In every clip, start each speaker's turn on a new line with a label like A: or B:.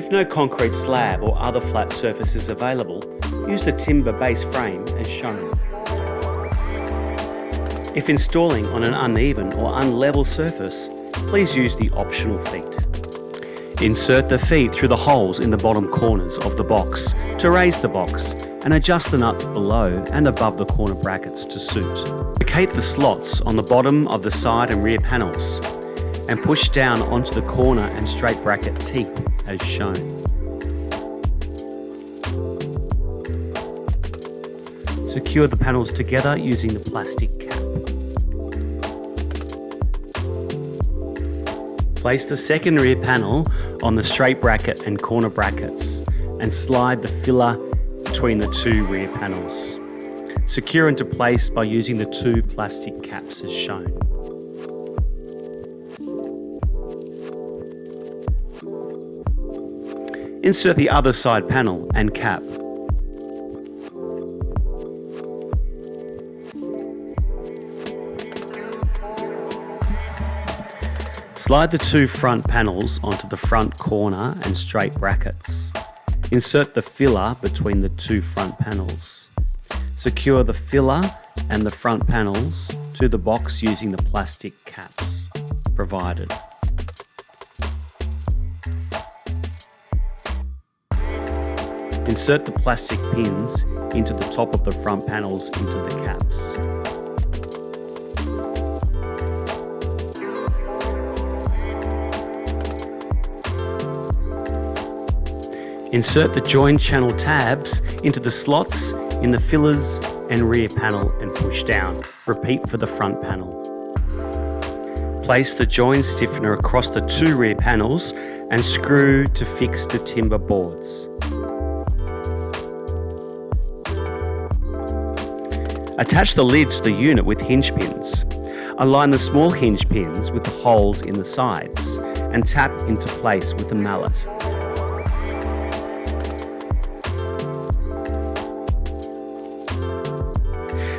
A: If no concrete slab or other flat surface is available, use the timber base frame as shown. If installing on an uneven or unlevel surface, please use the optional feet. Insert the feet through the holes in the bottom corners of the box to raise the box and adjust the nuts below and above the corner brackets to suit. Locate the slots on the bottom of the side and rear panels and push down onto the corner and straight bracket teeth as shown. Secure the panels together using the plastic cap. Place the second rear panel on the straight bracket and corner brackets and slide the filler between the two rear panels. Secure into place by using the two plastic caps as shown. Insert the other side panel and cap. Slide the two front panels onto the front corner and straight brackets. Insert the filler between the two front panels. Secure the filler and the front panels to the box using the plastic caps provided. Insert the plastic pins into the top of the front panels into the caps. Insert the join channel tabs into the slots in the fillers and rear panel and push down. Repeat for the front panel. Place the join stiffener across the two rear panels and screw to fix to timber boards. Attach the lid to the unit with hinge pins. Align the small hinge pins with the holes in the sides and tap into place with a mallet.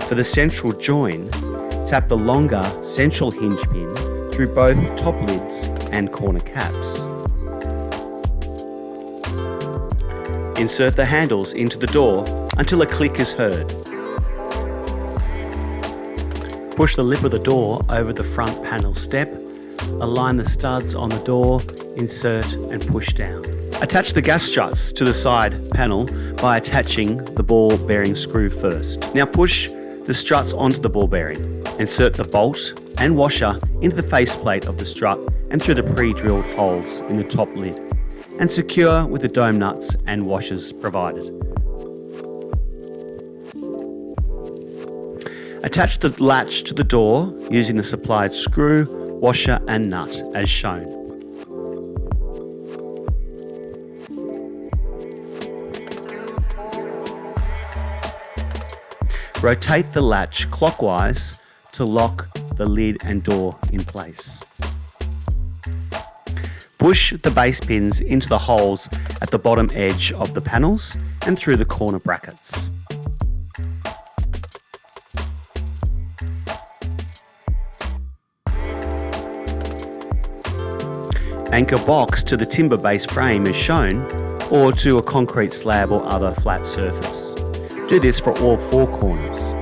A: For the central join, tap the longer central hinge pin through both top lids and corner caps. Insert the handles into the door until a click is heard. Push the lip of the door over the front panel step, align the studs on the door, insert and push down. Attach the gas struts to the side panel by attaching the ball bearing screw first. Now push the struts onto the ball bearing. Insert the bolt and washer into the faceplate of the strut and through the pre-drilled holes in the top lid, and secure with the dome nuts and washers provided. Attach the latch to the door using the supplied screw, washer and nut as shown. Rotate the latch clockwise to lock the lid and door in place. Push the base pins into the holes at the bottom edge of the panels and through the corner brackets. Anchor box to the timber base frame as shown, or to a concrete slab or other flat surface. Do this for all four corners.